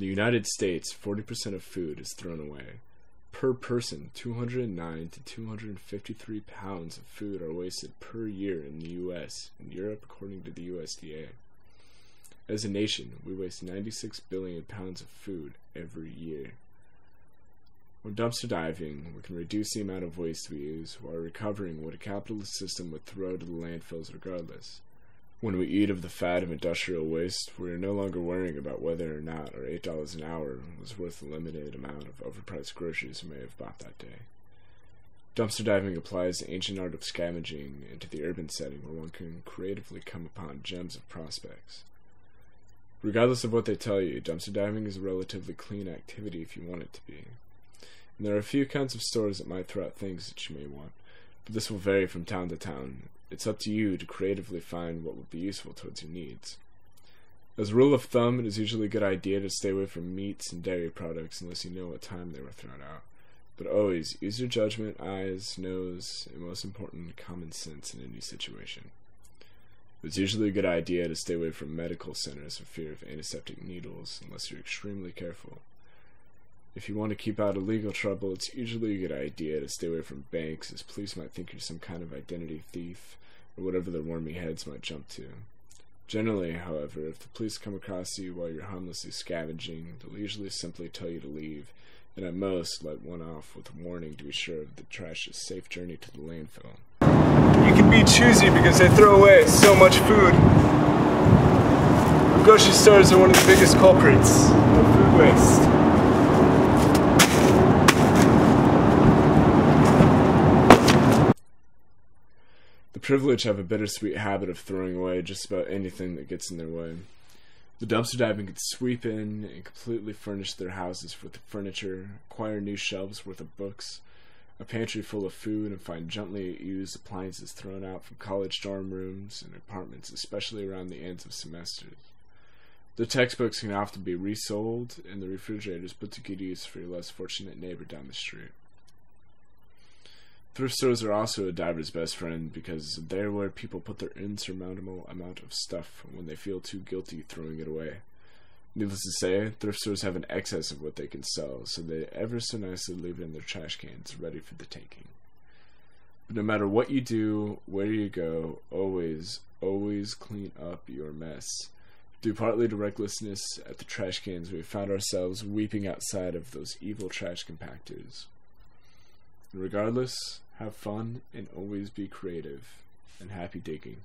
In the United States, 40% of food is thrown away. Per person, 209 to 253 pounds of food are wasted per year in the US and Europe, according to the USDA. As a nation, we waste 96 billion pounds of food every year. When dumpster diving, we can reduce the amount of waste we use while recovering what a capitalist system would throw to the landfills regardless. When we eat of the fat of industrial waste, we are no longer worrying about whether or not our $8 an hour was worth the limited amount of overpriced groceries we may have bought that day. Dumpster diving applies the ancient art of scavenging into the urban setting where one can creatively come upon gems of prospects. Regardless of what they tell you, dumpster diving is a relatively clean activity if you want it to be. And there are a few kinds of stores that might throw out things that you may want, but this will vary from town to town. It's up to you to creatively find what would be useful towards your needs. As a rule of thumb, it is usually a good idea to stay away from meats and dairy products unless you know what time they were thrown out. But always, use your judgment, eyes, nose, and most important, common sense in any situation. It's usually a good idea to stay away from medical centers for fear of antiseptic needles unless you're extremely careful. If you want to keep out of legal trouble, it's usually a good idea to stay away from banks, as police might think you're some kind of identity thief, or whatever their wormy heads might jump to. Generally, however, if the police come across you while you're harmlessly scavenging, they'll usually simply tell you to leave, and at most let one off with a warning to be sure that the trash is a safe journey to the landfill. You can be choosy because they throw away so much food. Grocery stores are one of the biggest culprits of food waste. The privileged have a bittersweet habit of throwing away just about anything that gets in their way. The dumpster diving could sweep in and completely furnish their houses with furniture, acquire new shelves worth of books, a pantry full of food, and find gently used appliances thrown out from college dorm rooms and apartments, especially around the ends of semesters. The textbooks can often be resold, and the refrigerators put to good use for your less fortunate neighbor down the street. Thrift stores are also a diver's best friend because they're where people put their insurmountable amount of stuff when they feel too guilty throwing it away. Needless to say, thrift stores have an excess of what they can sell, so they ever so nicely leave it in their trash cans ready for the taking. But no matter what you do, where you go, always clean up your mess. Due partly to recklessness at the trash cans, we found ourselves weeping outside of those evil trash compactors. Regardless, have fun and always be creative, and happy digging.